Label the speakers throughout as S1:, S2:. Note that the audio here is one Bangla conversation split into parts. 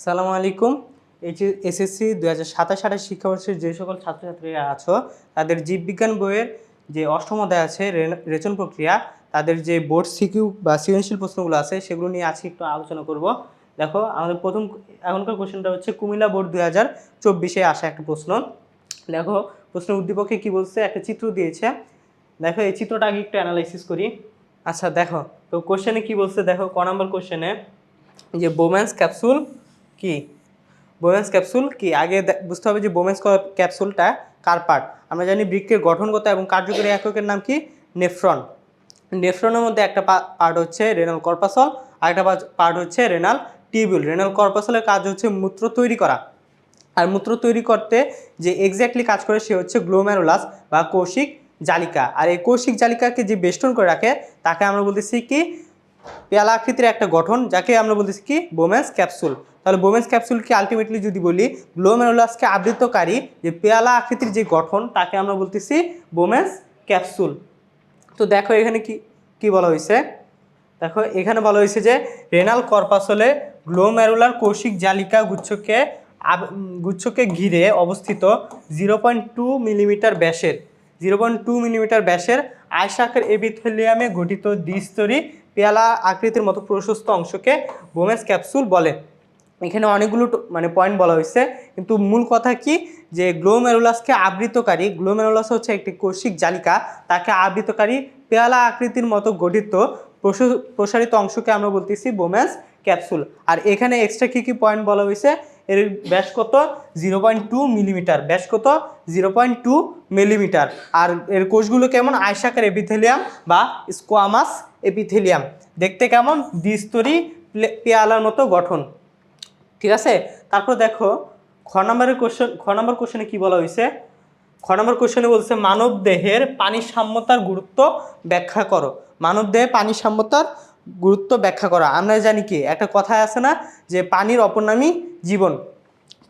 S1: সালামু আলাইকুম। এসএসসি 2027-28 শিক্ষাবর্ষের যে সকল ছাত্রছাত্রীরা আছো তাদের জীববিজ্ঞান বইয়ের যে অষ্টম অধ্যায় আছে রেচন প্রক্রিয়া, তাদের যে বোর্ড সিকিউ বা সৃজনশীল প্রশ্নগুলো আছে সেগুলো নিয়ে আজকে একটু আলোচনা করব। দেখো, আমাদের প্রথম এখনকার কোশ্চেনটা হচ্ছে কুমিল্লা বোর্ড 2024-এ আসা একটা প্রশ্ন। দেখো, প্রশ্নের উদ্দীপকে কি বলছে, একটা চিত্র দিয়েছে। দেখো, এই চিত্রটা আগে একটু অ্যানালাইসিস করি। আচ্ছা দেখো, তো কোশ্চেনে কি বলছে, দেখো ক নম্বর কোশ্চেনে যে বোম্যান্স ক্যাপসুল কি। বোম্যান্স ক্যাপসুল কি আগে বুঝতে হবে যে বোম্যান্স ক্যাপসুলটা কার পার্ট। আমরা জানি বৃক্কের গঠনগত এবং কার্যকরী এককের নাম কি, নেফ্রন। নেফ্রনের মধ্যে একটা পার্ট হচ্ছে রেনাল কর্পাসল, আর একটা পার্ট হচ্ছে রেনাল টিউবিউল। রেনাল কর্পাসলের কাজ হচ্ছে মূত্র তৈরি করা, আর মূত্র তৈরি করতে যে এক্স্যাক্টলি কাজ করে সে হচ্ছে গ্লোমেরুলাস বা কৌশিক জালিকা। আর এই কৌশিক জালিকাকে যে বেষ্টন করে রাখে তাকে আমরা বলতেছি কি, পেয়ালা আকৃতির একটা গঠন, যাকে আমরা বলতেছি কি, বোম্যান্স ক্যাপসুল। তাহলে বোম্যান্স ক্যাপসুল কি আলটিমেটলি যদি বলি, গ্লোমেরুলাসকে আবৃতকারী যে পেয়ালা আকৃতির যে গঠন তাকে আমরা বলতেছি বোম্যান্স ক্যাপসুল। তো দেখো এখানে কি কি বলা হয়েছে, দেখো এখানে বলা হয়েছে যে রেনাল কর্পাসলে গ্লোমেরুলার কৌশিক জালিকা গুচ্ছকে ঘিরে অবস্থিত 0.2 মিলিমিটার ব্যাসের 0.2 মিলিমিটার ব্যাসের আয়সাকার এপিথেলিয়ামে গঠিত দ্বিস্তরী পেয়ালা আকৃতির মতো প্রশস্ত অংশকে বোম্যান্স ক্যাপসুল বলে। এখানে অনেকগুলো পয়েন্ট বলা হয়েছে, কিন্তু মূল কথা কি, যে গ্লোমেরুলাসকে আবৃতকারী, গ্লোমেরুলাস হচ্ছে একটি কৌশিক জালিকা, তাকে আবৃতকারী পেয়ালা আকৃতির মতো গঠিত প্রসারিত অংশকে আমরা বলতেছি বোম্যান্স ক্যাপসুল। আর এখানে এক্সট্রা কী কী পয়েন্ট বলা হয়েছে, এর ব্যাস কত, 0.2 মিলিমিটার, ব্যাস কত 0.2 মিলিমিটার। আর এর কোষগুলো কেমন, আয়সাকার এপিথেলিয়াম বা স্কোয়ামাস এপিথেলিয়াম, দেখতে কেমন, দ্বিস্তরী পেয়ালার মতো গঠন। ঠিক আছে, তারপর দেখো খ নম্বর কোশ্চেনে কি বলা হয়েছে। খ নম্বর কোশ্চেনে বলছে মানব দেহের পানি সাম্যতার গুরুত্ব ব্যাখ্যা করো। মানব দেহে পানি সাম্যতার গুরুত্ব ব্যাখ্যা করা। আমরা জানি কি, একটা কথায় আছে না, যে পানির অপর নামই জীবন,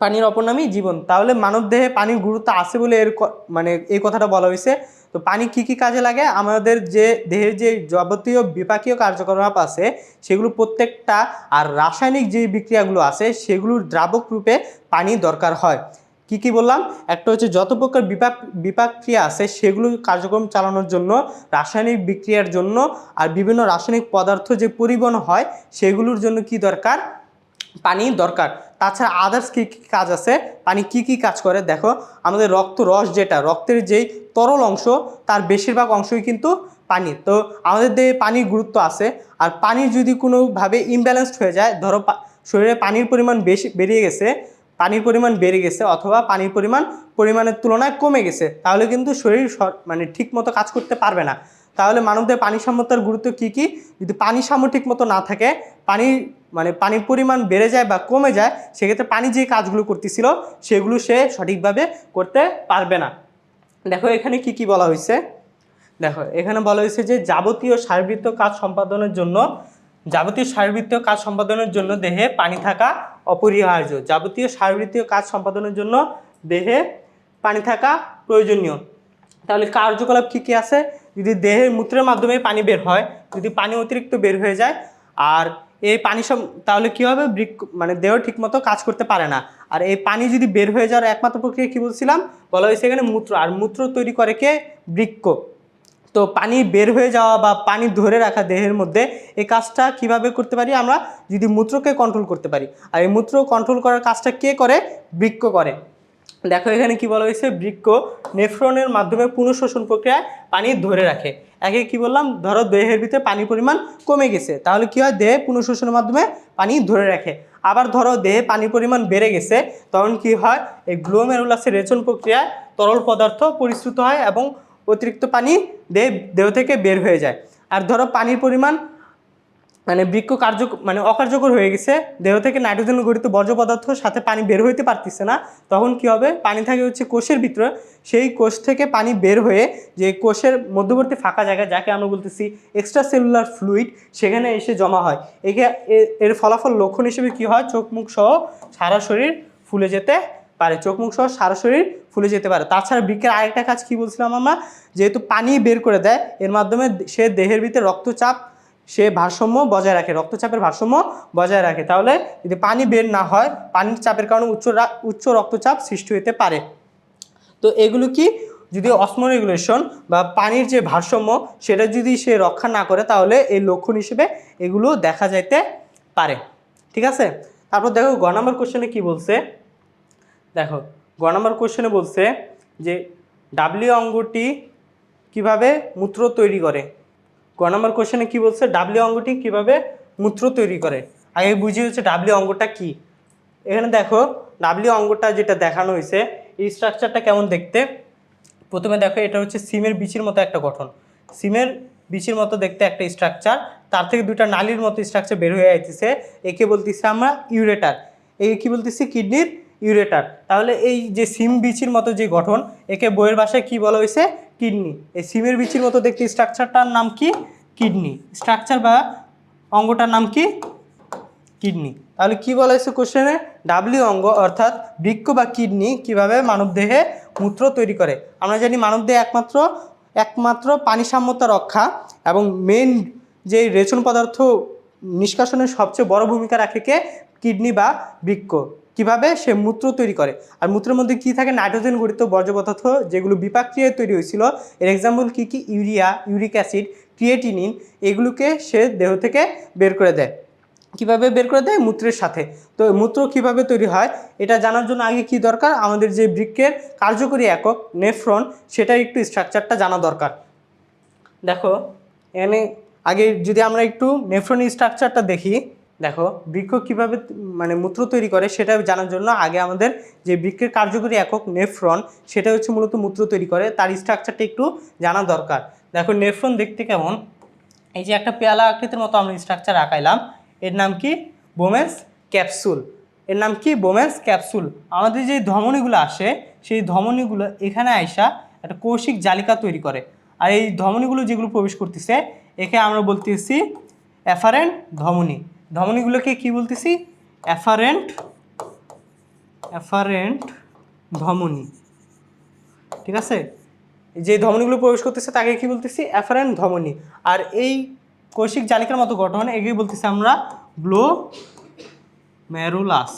S1: পানির অপর নামই জীবন। তাহলে মানব দেহে পানির গুরুত্ব আছে বলে এই কথাটা বলা হয়েছে। তো পানি কি কি কাজে লাগে, আমাদের যে দেহের যে যাবতীয় বিপাকীয় কার্যকলাপ আছে সেগুলো প্রত্যেকটা, আর রাসায়নিক যে বিক্রিয়াগুলো আছে সেগুলোর দ্রাবক রূপে পানি দরকার হয়। কি কি বললাম, একটা হচ্ছে যত প্রকার বিপাক ক্রিয়া আছে সেগুলো কার্যক্রম চালানোর জন্য, রাসায়নিক বিক্রিয়ার জন্য, আর বিভিন্ন রাসায়নিক পদার্থ যে পরিবহন হয় সেগুলোর জন্য কি দরকার, পানি দরকার। তাছাড়া আদার্স কী কী কাজ আছে, পানি কি কি কাজ করে, দেখো আমাদের রস, যেটা রক্তের যেই তরল অংশ তার বেশিরভাগ অংশই কিন্তু পানি। তো আমাদের দেহে পানির গুরুত্ব আছে। আর পানির যদি কোনোভাবে ইমব্যালেন্সড হয়ে যায়, ধরো শরীরে পানির পরিমাণ পানির পরিমাণ বেড়ে গেছে অথবা পানির পরিমাণের তুলনায় কমে গেছে, তাহলে কিন্তু শরীর ঠিক মতো কাজ করতে পারবে না। তাহলে মানবদেহে পানি সাম্যতার গুরুত্ব কি কি, যদি পানি সাম্য ঠিক মতো না থাকে, পানির পরিমাণ বেড়ে যায় বা কমে যায়, সেক্ষেত্রে পানি যে কাজগুলো করতেছিল সেগুলো সে সঠিকভাবে করতে পারবে না। দেখো এখানে কি কি বলা হয়েছে, দেখো এখানে বলা হয়েছে যে যাবতীয় শারীরবৃত্তীয় কাজ সম্পাদনের জন্য দেহে পানি থাকা অপরিহার্য। যাবতীয় শারীরবৃত্তীয় কাজ সম্পাদনের জন্য দেহে পানি থাকা প্রয়োজনীয়। তাহলে কার্যকলাপ কি কি আছে, যদি দেহের মূত্রের মাধ্যমে পানি বের হয়, যদি পানি অতিরিক্ত বের হয়ে যায়, আর এই পানি তাহলে কী হবে, দেহ ঠিকমতো কাজ করতে পারে না। আর এই পানি যদি বের হয়ে যাওয়ার একমাত্র প্রক্রিয়া কী বলছিলাম, বলা হয়েছে এখানে মূত্র। আর মূত্র তৈরি করে কে, বৃক্ক। তো পানি বের হয়ে যাওয়া বা পানি ধরে রাখা দেহের মধ্যে, এই কাজটা কিভাবে করতে পারি আমরা, যদি মূত্রকে কন্ট্রোল করতে পারি। আর এই মূত্র কন্ট্রোল করার কাজটা কে করে, বৃক্ক করে। দেখো এখানে কি বলা হয়েছে, বৃক্ক নেফ্রনের মাধ্যমে পুনঃশোষণ প্রক্রিয়ায় পানি ধরে রাখে। আগে কি বললাম, ধরো দেহের ভিতরে পানির পরিমাণ কমে গেছে, তাহলে কি হয়, দেহে পুনঃশোষণের মাধ্যমে পানি ধরে রাখে। আবার ধরো দেহে পানির পরিমাণ বেড়ে গেছে, তখন কি হয়, এই গ্লোমেরুলাসের রেচন প্রক্রিয়ায় তরল পদার্থ পরিশ্রুত হয় এবং অতিরিক্ত পানি দেহ থেকে বের হয়ে যায়। আর ধরো পানির পরিমাণ বৃক্ক অকার্যকর হয়ে গেছে, দেহ থেকে নাইট্রোজেন গঠিত বর্জ্য পদার্থ সাথে পানি বের হইতে পারতেছে না, তখন কি হবে, পানি থাকে হচ্ছে কোষের ভিতরে, সেই কোষ থেকে পানি বের হয়ে যে কোষের মধ্যবর্তী ফাঁকা জায়গা, যাকে আমরা বলতেছি এক্সট্রা সেলুলার ফ্লুইড, সেখানে এসে জমা হয়। এর ফলাফল লক্ষণ হিসেবে কি হয়, চোখ মুখ সহ সারা শরীর ফুলে যেতে পারে, তাছাড়া বৃক্কের আরেকটা কাজ কি বলছিলাম আমরা, যেহেতু পানি বের করে দেয়, এর মাধ্যমে সে দেহের ভিতরে রক্তচাপ সে ভারসাম্য বজায় রাখে, রক্তচাপের ভারসাম্য বজায় রাখে। তাহলে যদি পানি বের না হয়, পানির চাপের কারণে উচ্চ রক্তচাপ সৃষ্টি হতে পারে। তো এগুলো কি, যদি অসমোরেগুলেশন বা পানির যে ভারসাম্য সেটা যদি সে রক্ষা না করে, তাহলে এই লক্ষণ হিসেবে এগুলো দেখা যাইতে পারে। ঠিক আছে, তারপর দেখো গ নম্বর কোশ্চেনে কি বলছে। দেখো গ নম্বর কোশ্চেনে বলছে যে ডাব্লিউ অঙ্গটি কিভাবে মূত্র তৈরি করে। গ নম্বর কোশ্চেনে কি বলছে, ডাব্লিউ অঙ্গটি কিভাবে মূত্র তৈরি করে। আগে বুঝিয়ে হচ্ছে ডাব্লিউ অঙ্গটা কি। এখানে দেখো ডাব্লিউ অঙ্গটা যেটা দেখানো হয়েছে, এই স্ট্রাকচারটা কেমন দেখতে। প্রথমে দেখো এটা হচ্ছে সিমের বিচির মতো একটা গঠন, সিমের বিচির মতো দেখতে একটা স্ট্রাকচার, তার থেকে দুইটা নালীর মতো স্ট্রাকচার বের হয়ে যাইতেছে, একে বলতেছি আমরা ইউরেটার, এই কি বলতেছি কিডনির ইউরেটার। তাহলে এই যে সিম বিচির মতো যে গঠন, একে বইয়ের ভাষায় কি বলা হয়েছে, কিডনি। এই সিমের বিচির মতো দেখতে স্ট্রাকচারটার নাম কি, কিডনি। স্ট্রাকচার বা অঙ্গটার নাম কি, কিডনি। তাহলে কি বলা হয়েছে কোশ্চেনে, ডাব্লিউ অঙ্গ অর্থাৎ বৃক্ক বা কিডনি কিভাবে মানবদেহে মূত্র তৈরি করে। আমরা জানি মানবদেহে একমাত্র পানি সাম্যতা রক্ষা এবং মেন যে রেচন পদার্থ নিষ্কাশনের সবচেয়ে বড় ভূমিকা রাখে কে, কিডনি বা বৃক্ক। কিভাবে সে মূত্র তৈরি করে। আর মূত্রের মধ্যে কি থাকে, নাইট্রোজেন গঠিত বর্জ্য পদার্থ যেগুলো বিপাকক্রিয়ায় তৈরি হয়েছিল। এর এক্সাম্পল কি কি, ইউরিয়া, ইউরিক অ্যাসিড, ক্রিয়েটিনিন, এগুলোকে সে দেহ থেকে বের করে দেয়। কিভাবে বের করে দেয়, মূত্রের সাথে। তো মূত্র কিভাবে তৈরি হয় এটা জানার জন্য আগে কি দরকার, আমাদের যে বৃক্কের কার্যকরী একক নেফ্রন, সেটার একটু স্ট্রাকচারটা জানা দরকার। দেখো এখানে আগে যদি আমরা একটু নেফ্রন স্ট্রাকচারটা দেখি। দেখো বৃক্ক কিভাবে মানে মূত্র তৈরি করে সেটা জানার জন্য আগে আমাদের যে বৃক্কের কার্যকরী একক নেফ্রন, সেটা হচ্ছে মূলত মূত্র তৈরি করে, তার স্ট্রাকচারটা একটু জানা দরকার। দেখো নেফ্রন দেখতে কেমন, এই যে একটা পেয়ালা আকৃতির মতো আমরা স্ট্রাকচার আঁকাইলাম, এর নাম কি, বোমেন্স ক্যাপসুল। এর নাম কি, বোমেন্স ক্যাপসুল। আমাদের যে ধমনীগুলো আসে, সেই ধমনীগুলো এখানে আইসা একটা কৌশিক জালিকা তৈরি করে। আর এই ধমনীগুলো যেগুলো প্রবেশ করতেছে, একে আমরা বলতেছি অ্যাফারেন্ট ধমনী। ধমনীগুলোকে কি বলতেছি, অ্যাফারেন্ট ধমনী। ঠিক আছে, যে ধমনীগুলো প্রবেশ করতেছে তাকে কি বলতেছি, অ্যাফারেন্ট ধমনী। আর এই কৌশিক জালিকার মতো গঠন, একে বলতেছি আমরা গ্লোমেরুলাস।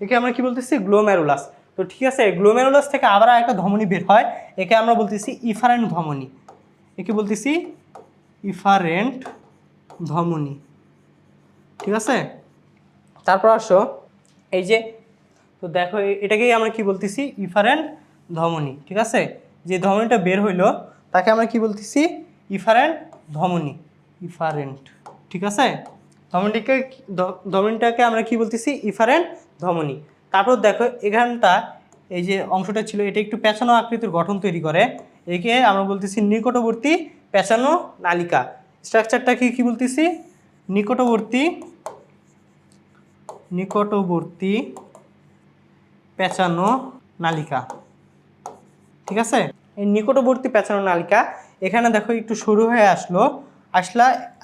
S1: একে আমরা কি বলতেছি, গ্লোমেরুলাস। তো ঠিক আছে, গ্লোমেরুলাস থেকে আবার একটা ধমনী বের হয়, একে আমরা বলতেছি ইফারেন্ট ধমনী। একে বলতেছি ইফারেন্ট ধমনী। ঠিক আছে, তারপর আসো এই যে, তো দেখো এটাকেই আমরা কি বলতেছি, ইফারেন্ট ধমনী। ঠিক আছে, যে ধমনীটা বের হইলো তাকে আমরা কি বলতেছি, ইফারেন্ট ধমনী, ইফারেন্ট। ঠিক আছে, ধমনীটাকে আমরা কি বলতেছি, ইফারেন্ট ধমনী। তারপর দেখো এখানটা এই যে অংশটা ছিল, এটা একটু পেঁচানো আকৃতির গঠন তৈরি করে, একে আমরা বলতেছি নিকটবর্তী পেঁচানো নালিকা। স্ট্রাকচারটাকে কি বলতেছি, নিকটবর্তী পেঁচানো নালিকা। ঠিক আছে, এই নিকটবর্তী পেঁচানো নালিকা, এখানে দেখো একটু সরু হয়ে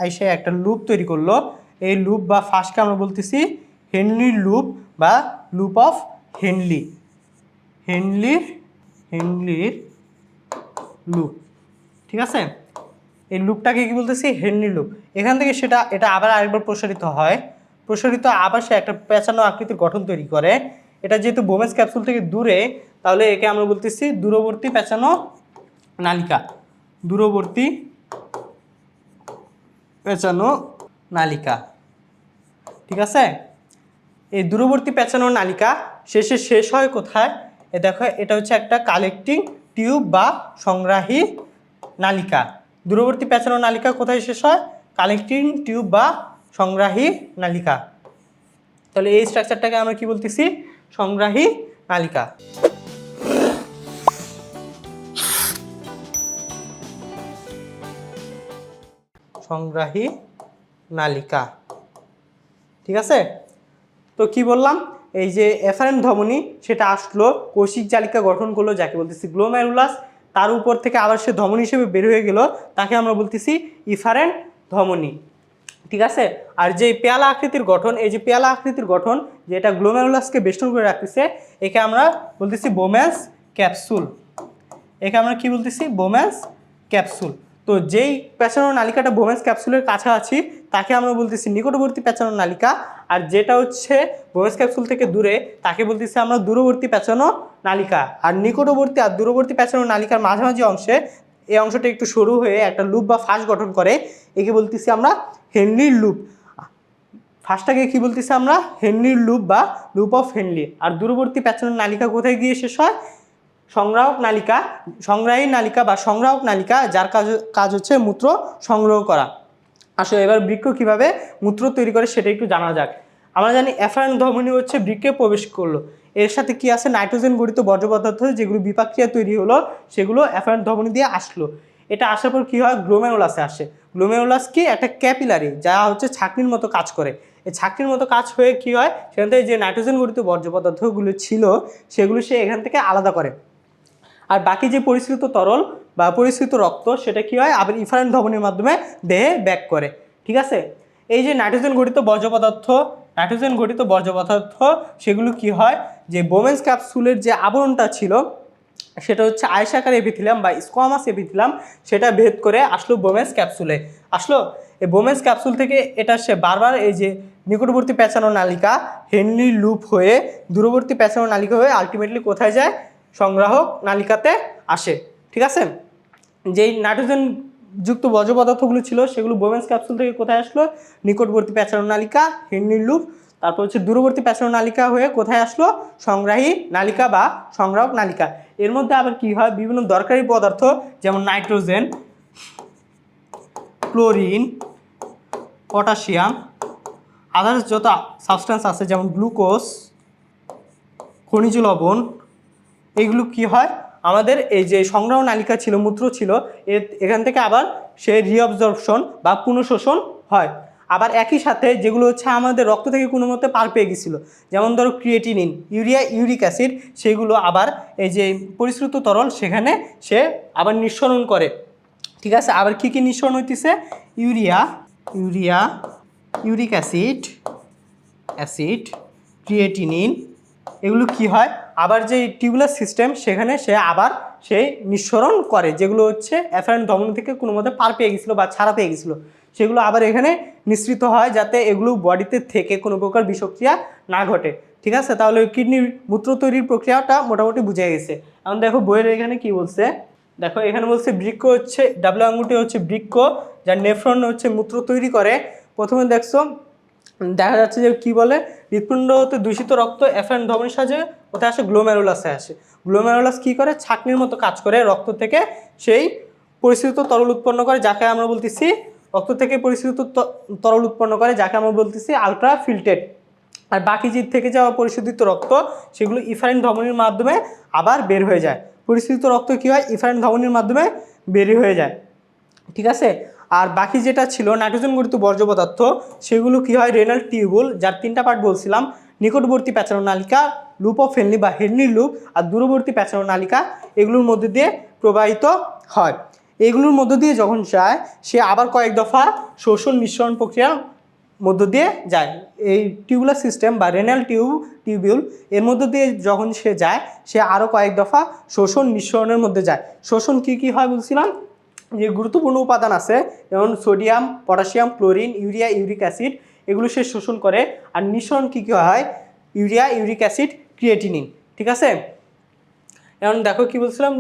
S1: আইসে একটা লুপ তৈরি করলো। এই লুপ বা ফাঁসকে আমরা বলতেছি হেনলির লুপ বা লুপ অফ হেনলির লুপ। ঠিক আছে, এই লুপটাকে কি বলতেছি, হেনলির লুপ। এখান থেকে এটা আবার আরেকবার প্রসারিত আবার সে একটা পেঁচানো আকৃতির গঠন তৈরি করে। এটা যেহেতু বোমেন্স ক্যাপসুল থেকে দূরে, তাহলে একে আমরা বলতেছি দূরবর্তী পেঁচানো নালিকা। দূরবর্তী পেঁচানো নালিকা। ঠিক আছে, এই দূরবর্তী পেঁচানো নালিকা শেষ হয় কোথায়, দেখো এটা হচ্ছে একটা কালেক্টিং টিউব বা সংগ্রাহী নালিকা। দূরবর্তী পেঁচানো নালিকা কোথায় শেষ হয়, কালেক্টিং টিউব বা সংগ্রাহী নালিকা। তাহলে এই স্ট্রাকচারটাকে আমরা কি বলতেছি, সংগ্রাহী নালিকা। সংগ্রাহী নালিকা। ঠিক আছে, তো কি বললাম, এই যে এফারেন্ট ধমনী সেটা আসলো, কৌশিক জালিকা গঠন করলো, যাকে বলতেছি গ্লোমেরুলাস। তার উপর থেকে আবার সে ধমনী হিসেবে বের হয়ে গেল, তাকে আমরা বলতেছি ইফারেন্ট ধমনী। ঠিক আছে, আর যে পেয়ালা আকৃতির গঠন, এই যে পেয়ালা আকৃতির গঠন যেটা গ্লোমেরুলাসকে বেষ্টন করে রাখতেছে, একে আমরা বলতেছি বোমেন্স ক্যাপসুল। একে আমরা কি বলতেছি, বোমেন্স ক্যাপসুল। তো যেই পেঁচানো নালিকাটা বোমেন্স ক্যাপসুলের কাছাকাছি তাকে আমরা বলতেছি নিকটবর্তী পেঁচানো নালিকা, আর যেটা হচ্ছে বোমেন্স ক্যাপসুল থেকে দূরে তাকে বলতেছি আমরা দূরবর্তী পেঁচানো নালিকা। আর নিকটবর্তী আর দূরবর্তী পেঁচানো নালিকার মাঝামাঝি অংশে এই অংশটা একটু সরু হয়ে একটা লুপ বা ফাঁস গঠন করে, একে বলতেছি আমরা হেনরির লুপ। ফার্স্টটাকে কি বলতেছি আমরা হেনরির লুপ বা লুপ অফ হেনরি। আর দূরবর্তী পেঁচানো নালিকা কোথায় গিয়ে শেষ হয়? সংগ্রাহক নালিকা, সংগ্রাহী নালিকা বা সংগ্রাহক নালিকা, যার কাজ হচ্ছে মূত্র সংগ্রহ করা। আসলে এবার বৃক্ক কিভাবে মূত্র তৈরি করে সেটা একটু জানা যাক। আমরা জানি অ্যাফারেন্ট ধমনী হচ্ছে বৃক্কে প্রবেশ করলো, এর সাথে কি আছে নাইট্রোজেন গঠিত বর্জ্য পদার্থ যেগুলো বিপাকক্রিয়া তৈরি হলো সেগুলো অ্যাফারেন্ট ধমনী দিয়ে আসলো। এটা আসার পর কি হয়? গ্লোমেরুলাসে আসে। গ্লোমেরুলাস কি? একটা ক্যাপিলারি যা হচ্ছে ছাঁকনির মতো কাজ করে। এই ছাঁকনির মতো কাজ হয়ে কি হয়? সেখান থেকে যে নাইট্রোজেন গঠিত বর্জ্য পদার্থগুলো ছিল সেগুলো সে এখান থেকে আলাদা করে। আর বাকি যে পরিস্কৃত তরল বা পরিস্কৃত রক্ত সেটা কি হয়? আবার ইফারেন্ট ধমনীর মাধ্যমে দেহে ব্যাক করে। ঠিক আছে, এই যে নাইট্রোজেন গঠিত বর্জ্য পদার্থ সেগুলো কি হয়? যে বোমেন্স ক্যাপসুলের যে আবরণটা ছিল সেটা হচ্ছে আয়সাকার এপিথেলিয়াম বা স্কোয়ামাস এপিথেলিয়াম, সেটা ভেদ করে আসলো বোমেন্স ক্যাপসুলে। আসলো এই বোমেন্স ক্যাপসুল থেকে এটা সে বারবার এই যে নিকটবর্তী পেঁচানো নালিকা হেনরি লুপ হয়ে দূরবর্তী পেঁচানো নালিকা হয়ে আলটিমেটলি কোথায় যায়? সংগ্রাহক নালিকাতে আসে। ঠিক আছে, যেই নাইট্রোজেন যুক্ত বর্জ্য পদার্থগুলো ছিল সেগুলো বোমেন্স ক্যাপসুল থেকে কোথায় আসলো? নিকটবর্তী পেঁচানো নালিকা হেনরি লুপ, তারপর হচ্ছে দূরবর্তী পেঁচানো নালিকা হয়ে কোথায় আসলো? সংগ্রাহী নালিকা বা সংগ্রাহক নালিকা। এর মধ্যে আবার কি হয়? বিভিন্ন দরকারি পদার্থ যেমন নাইট্রোজেন, ক্লোরিন, পটাশিয়াম, আদার্স যত সাবস্টেন্স আছে যেমন গ্লুকোজ, খনিজ লবণ, এইগুলো কি হয়? আমাদের এই যে সংগ্রহ নালিকা ছিল, মূত্র ছিল, এখান থেকে আবার সে রিঅবজর্পশন বা পুনঃশোষণ হয়। আবার একই সাথে যেগুলো হচ্ছে আমাদের রক্ত থেকে কোনো মতে পার পেয়ে গেছিলো, যেমন ধরো ক্রিয়েটিনিন, ইউরিয়া, ইউরিক অ্যাসিড, সেগুলো আবার এই যে পরিশ্রুত তরল সেখানে সে আবার নিঃসরণ করে। ঠিক আছে, আবার কী কী নিঃসরণ হইতেছে? ইউরিয়া, ইউরিক অ্যাসিড, ক্রিয়েটিনিন, এগুলো কি হয়? আবার যে টিউবুলার সিস্টেম সেখানে সে আবার সেই নিঃসরণ করে, যেগুলো হচ্ছে অ্যাফারেন্ট ধমনী থেকে কোনো মতে পার পেয়ে গেছিলো বা ছাড়া পেয়ে গেছিলো, সেগুলো আবার এখানে নিঃসৃত হয় যাতে এগুলো বডিতে থেকে কোনো প্রকার বিষক্রিয়া না ঘটে। ঠিক আছে, তাহলে কিডনির মূত্র তৈরির প্রক্রিয়াটা মোটামুটি বুঝে গেছে। এখন দেখো বইয়ের এখানে কি বলছে, দেখো এখানে বলছে বৃক্ক হচ্ছে ডাবল আঙ্গুলটি হচ্ছে বৃক্ক, যার নেফ্রন হচ্ছে মূত্র তৈরি করে। প্রথমে দেখছো দেখা যাচ্ছে যে কি বলে, হৃৎপিণ্ড হতে দূষিত রক্ত অ্যাফারেন্ট ধমনীর সাহায্যে কোথায় আসে? গ্লোমেরুলাসে আসে। গ্লোমেরুলাস কি করে? ছাঁকনির মতো কাজ করে, রক্ত থেকে সেই পরিশোধিত তরল উৎপন্ন করে যাকে আমরা বলতেছি রক্ত থেকে পরিশোধিত তরল উৎপন্ন করে যাকে আমরা বলতেছি আলট্রা ফিল্ট্রেট। আর বাকি যে থেকে যাওয়া পরিশোধিত রক্ত সেগুলো ইফারেন্ট ধমনীর মাধ্যমে আবার বের হয়ে যায়। পরিশোধিত রক্ত কী হয়? ইফারেন্ট ধমনীর মাধ্যমে বের হয়ে যায়। ঠিক আছে, আর বাকি যেটা ছিল নাইট্রোজেন গঠিত বর্জ্য পদার্থ সেগুলো কি হয়? রেনাল টিউবুল, যার তিনটা পার্ট বলছিলাম, নিকটবর্তী পেঁচানো নালিকা, লুপ অফ হেনরি বা হেনরি লুপ, আর দূরবর্তী পেঁচানো নালিকা, এগুলোর মধ্যে দিয়ে প্রবাহিত হয়। এগুলোর মধ্য দিয়ে যখন যায় সে আবার কয়েক দফা শোষণ নিঃসরণ প্রক্রিয়ার মধ্য দিয়ে যায়। এই টিউবুলার সিস্টেম বা রেনাল টিউবিউল এর মধ্য দিয়ে যখন সে যায় সে আরও কয়েক দফা শোষণ নিঃসরণের মধ্যে যায়। শোষণ কি কি হয় বলছিলাম? যে গুরুত্বপূর্ণ উপাদান আছে যেমন sodium, potassium, chlorine, urea, uric acid, এগুলো সে শোষণ করে। আর নিঃসরণ কী কী হয়? Urea, uric acid, creatinine. ঠিক আছে, এখন দেখো কি বলছিলাম,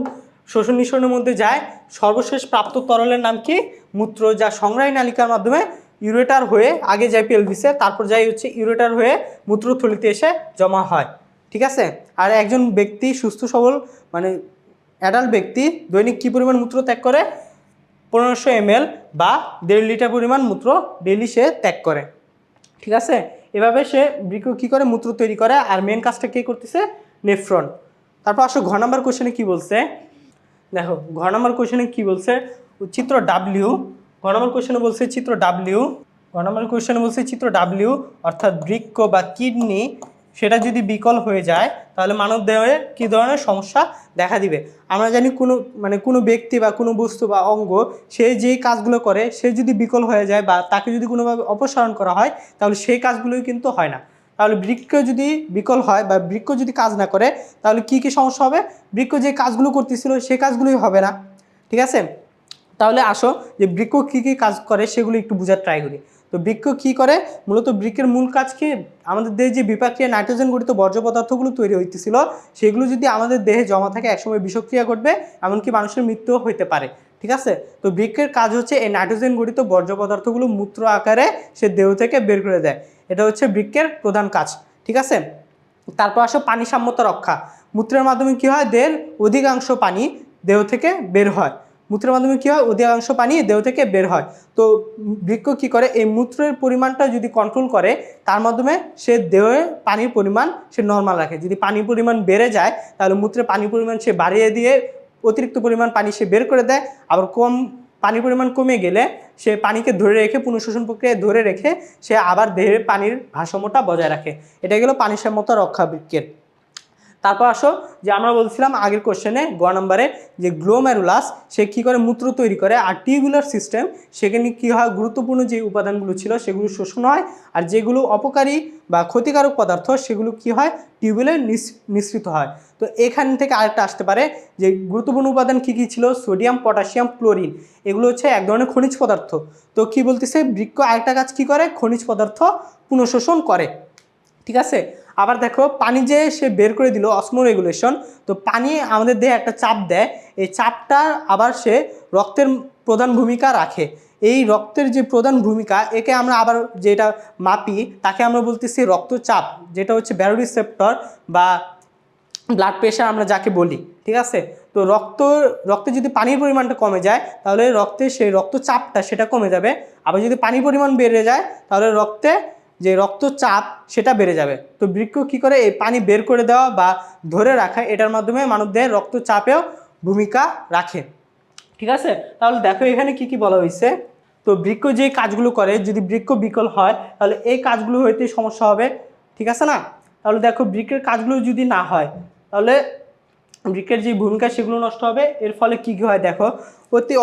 S1: শোষণ নিঃসরণের মধ্যে যায়। সর্বশেষ প্রাপ্ত তরলের নাম কি? মূত্র, যা সংগ্রাহী নালিকার মাধ্যমে ইউরেটার হয়ে আগে যায় পেলভিসে, তারপর যাই হচ্ছে ইউরেটার হয়ে মূত্রথলিতে এসে জমা হয়। ঠিক আছে, আর একজন ব্যক্তি সুস্থ সবল মানে অ্যাডাল্ট ব্যক্তি দৈনিক কী পরিমাণ মূত্র ত্যাগ করে? 1500 ml বা 1.5 লিটার পরিমাণ মূত্র ডেইলি সে ত্যাগ করে। ঠিক আছে, এভাবে সে বৃক্ক কী করে? মূত্র তৈরি করে। আর মেন কাজটা কে করতেছে? নেফ্রন। তারপর আসো ঘ নাম্বার কোশ্চেনে কী বলছে, দেখো ঘ নাম্বার কোশ্চেনে কী বলছে, চিত্র ডাব্লিউ। ঘ নাম্বার কোশ্চেনে বলছে চিত্র ডাব্লিউ, অর্থাৎ বৃক্ক বা কিডনি সেটা যদি বিকল হয়ে যায় তাহলে মানবদেহে কী ধরনের সমস্যা দেখা দিবে। আমরা জানি কোনো ব্যক্তি বা কোনো বস্তু বা অঙ্গ সে যেই কাজগুলো করে সে যদি বিকল হয়ে যায় বা তাকে যদি কোনোভাবে অপসারণ করা হয় তাহলে সেই কাজগুলোই কিন্তু হয় না। তাহলে বৃক্ক যদি বিকল হয় বা বৃক্ক যদি কাজ না করে তাহলে কী কী সমস্যা হবে? বৃক্ক যে কাজগুলো করতেছিল সেই কাজগুলোই হবে না। ঠিক আছে, তাহলে আসো যে বৃক্ষ কী কী কাজ করে সেগুলো একটু বোঝার ট্রাই করি। তো বৃক্ষ কী করে, মূলত বৃক্ষের মূল কাজ কি, আমাদের দেহে যে বিপাকীয় নাইট্রোজেন গঠিত বর্জ্য পদার্থগুলো তৈরি হইতেছিল সেগুলো যদি আমাদের দেহে জমা থাকে একসময় বিষক্রিয়া ঘটবে, এমনকি মানুষের মৃত্যুও হইতে পারে। ঠিক আছে, তো বৃক্ষের কাজ হচ্ছে এই নাইট্রোজেন গঠিত বর্জ্য পদার্থগুলো মূত্র আকারে সে দেহ থেকে বের করে দেয়। এটা হচ্ছে বৃক্ষের প্রধান কাজ। ঠিক আছে, তারপর আসো পানি সাম্যতা রক্ষা। মূত্রের মাধ্যমে কী হয়, দেহের অধিকাংশ পানি দেহ থেকে বের হয়। মূত্রের মাধ্যমে কী হয়, অধিকাংশ পানি দেহ থেকে বের হয়। তো বৃক্ষ কী করে, এই মূত্রের পরিমাণটা যদি কন্ট্রোল করে, তার মাধ্যমে সে দেহে পানির পরিমাণ সে নর্মাল রাখে। যদি পানির পরিমাণ বেড়ে যায় তাহলে মূত্রের পানির পরিমাণ সে বাড়িয়ে দিয়ে অতিরিক্ত পরিমাণ পানি সে বের করে দেয়। আবার পানির পরিমাণ কমে গেলে সে পানিকে ধরে রেখে পুনঃশোষণ প্রক্রিয়ায় ধরে রেখে সে আবার দেহের পানির ভারসাম্যটা বজায় রাখে। এটা গেল পানি সাম্যতা রক্ষা বৃক্ষের। তারপর আসো যে আমরা বলছিলাম আগের কোশ্চেনে গ নম্বরে যে গ্লোমেরুলাস সে কী করে, মূত্র তৈরি করে। আর টিউবুলার সিস্টেম, সেখানে কী হয়, গুরুত্বপূর্ণ যে উপাদানগুলো ছিল সেগুলো শোষণ হয়, আর যেগুলো অপকারী বা ক্ষতিকারক পদার্থ সেগুলো কী হয়, টিউবুলে নিঃসৃত হয়। তো এখান থেকে আরেকটা আসতে পারে যে গুরুত্বপূর্ণ উপাদান কী কী ছিল, সোডিয়াম, পটাশিয়াম, ক্লোরিন, এগুলো হচ্ছে এক ধরনের খনিজ পদার্থ। তো কি বলতেছে, বৃক্ষ আরেকটা কাজ কী করে, খনিজ পদার্থ পুনঃশোষণ করে। ঠিক আছে, আবার দেখো পানি যে সে বের করে দিল, অসমো রেগুলেশন। তো পানি আমাদের দেহে একটা চাপ দেয়, এই চাপটা আবার সে রক্তের প্রধান ভূমিকা রাখে। এই রক্তের যে প্রধান ভূমিকা, একে আমরা আবার যেটা মাপি তাকে আমরা বলতেছি রক্তচাপ, যেটা হচ্ছে ব্যারোরিসেপ্টর বা ব্লাড প্রেশার আমরা যাকে বলি। ঠিক আছে, তো রক্তে যদি পানির পরিমাণটা কমে যায় তাহলে রক্তে সেই রক্তচাপটা সেটা কমে যাবে। আবার যদি পানির পরিমাণ বেড়ে যায় তাহলে রক্তে যে রক্তচাপ সেটা বেড়ে যাবে। তো বৃক্ষ কী করে, এই পানি বের করে দেওয়া বা ধরে রাখা, এটার মাধ্যমে মানবদেহের রক্তচাপেও ভূমিকা রাখে। ঠিক আছে, তাহলে দেখো এখানে কি কি বলা হয়েছে। তো বৃক্ষ যে কাজগুলো করে, যদি বৃক্ষ বিকল হয় তাহলে এই কাজগুলো হইতে সমস্যা হবে। ঠিক আছে না, তাহলে দেখো বৃক্ষের কাজগুলো যদি না হয় তাহলে বৃক্ষের যে ভূমিকা সেগুলো নষ্ট হবে। এর ফলে কি কি হয় দেখো, অতি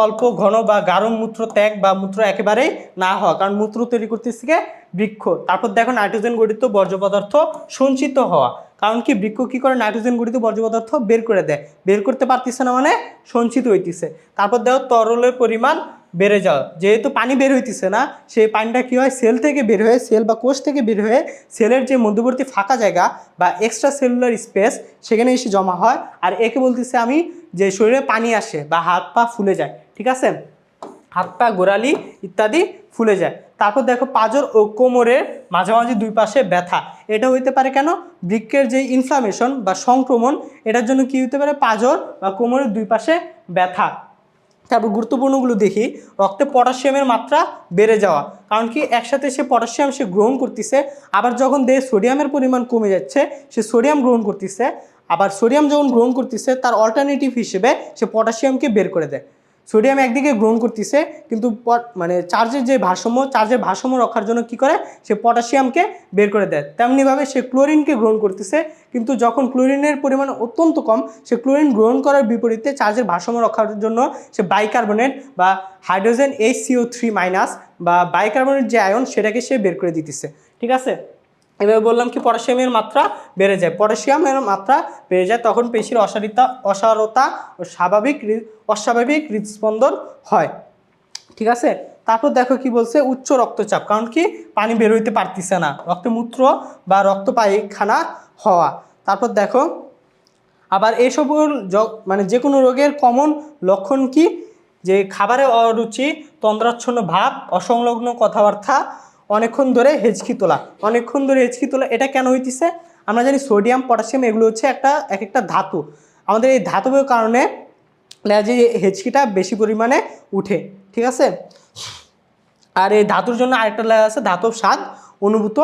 S1: অল্প ঘন বা গাঢ় মূত্র ত্যাগ বা মূত্র একেবারেই না হওয়া, কারণ মূত্র তৈরি করতেছে কি, বৃক্ষ। তারপর দেখো নাইট্রোজেন গঠিত বর্জ্য পদার্থ সঞ্চিত হওয়া, কারণ কি বৃক্ষ কি করে, নাইট্রোজেন গঠিত বর্জ্য পদার্থ বের করে দেয়, বের করতে পারতেছে না মানে সঞ্চিত হইতেছে। তারপর দেখো তরলের পরিমাণ বেড়ে যাওয়া, যেহেতু পানি বের হইতেছে না, সেই পানিটা কি হয়, সেল থেকে বের হয়ে, সেল বা কোষ থেকে বের হয়ে সেলের যে মধ্যবর্তী ফাঁকা জায়গা বা এক্সট্রা সেলুলার স্পেস সেখানে এসে জমা হয়। আর একে বলতেছে আমি যে শরীরে পানি আসে বা হাত পা ফুলে যায়। ঠিক আছে, হাত পা গোড়ালি ইত্যাদি ফুলে যায়। তারপর দেখো পাঁজর ও কোমরের মাঝামাঝি দুই পাশে ব্যথা, এটা হইতে পারে কেন, বৃক্কের যে ইনফ্লামেশন বা সংক্রমণ, এটার জন্য কি হতে পারে, পাঁজর বা কোমরের দুই পাশে ব্যথা। তারপর গুরুত্বপূর্ণগুলো দেখি, রক্তে পটাশিয়ামের মাত্রা বেড়ে যাওয়া, কারণ কি একসাথে সে পটাশিয়াম সে গ্রহণ করতেছে, আবার যখন দেহে সোডিয়ামের পরিমাণ কমে যাচ্ছে সে সোডিয়াম গ্রহণ করতেছে, আবার সোডিয়াম যখন গ্রহণ করতেছে তার অল্টারনেটিভ হিসেবে সে পটাশিয়ামকে বের করে দেয়। সোডিয়াম একদিকে গ্রহণ করতেছে কিন্তু মানে চার্জের ভারসাম্য রক্ষার জন্য কি করে, সে পটাশিয়ামকে বের করে দেয়। তেমনিভাবে সে ক্লোরিনকে গ্রহণ করতেছে, কিন্তু যখন ক্লোরিনের পরিমাণ অত্যন্ত কম, সে ক্লোরিন গ্রহণ করার বিপরীতে চার্জের ভারসাম্য রক্ষার জন্য সে বাইকার্বনেট বা হাইড্রোজেন HCO3- বা বাইকার্বনেট যে আয়ন সেটাকে সে বের করে দিতেছে। ঠিক আছে, এবার বললাম কি পটাশিয়ামের মাত্রা বেড়ে যায়, পটাশিয়ামের মাত্রা বেড়ে যায় তখন পেশির অসারতা ও অস্বাভাবিক হৃদস্পন্দন হয়। ঠিক আছে, তারপর দেখো কি বলছে, উচ্চ রক্তচাপ, কারণ কি পানি বের হইতে পারতেছে না, রক্তমূত্র বা রক্ত পায়খানা হওয়া। তারপর দেখো আবার এইসব মানে যে কোনো রোগের কমন লক্ষণ কি, যে খাবারে অরুচি, তন্দ্রাচ্ছন্ন ভাব, অসংলগ্ন কথাবার্তা, অনেকক্ষণ ধরে হেঁচকি তোলা। এটা কেন হইতেছে, আমরা জানি সোডিয়াম, পটাশিয়াম এগুলো হচ্ছে এক একটা ধাতু। আমাদের এই ধাতবের কারণে যে হেঁচকিটা বেশি পরিমাণে উঠে। ঠিক আছে, আর এই ধাতুর জন্য আরেকটা লেখা আছে ধাতব স্বাদ অনুভূত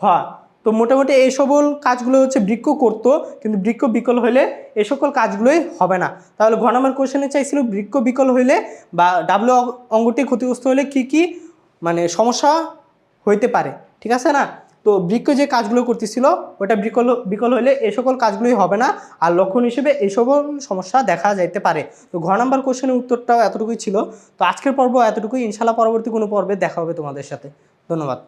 S1: হওয়া। তো মোটামুটি এই সকল কাজগুলো হচ্ছে বৃক্ষ করতো, কিন্তু বৃক্ষ বিকল হইলে এই সকল কাজগুলোই হবে না। তাহলে ঘ নম্বর কোশ্চেনে চাইছিল বৃক্ষ বিকল হইলে বা ডাব্লিউ অঙ্গটি ক্ষতিগ্রস্ত হলে কি কি মানে সমস্যা হইতে পারে। ঠিক আছে না, তো বৃক্ষ যে কাজগুলো করতেছিল ওটা বিকল হইলে এই সকল কাজগুলোই হবে না, আর লক্ষণ হিসেবে এই সকল সমস্যা দেখা যাইতে পারে। তো ঘ নম্বর কোশ্চেনের উত্তরটাও এতটুকুই ছিল। তো আজকের পর্ব এতটুকুই, ইনশাল্লাহ পরবর্তী কোনো পর্বে দেখা হবে তোমাদের সাথে। ধন্যবাদ।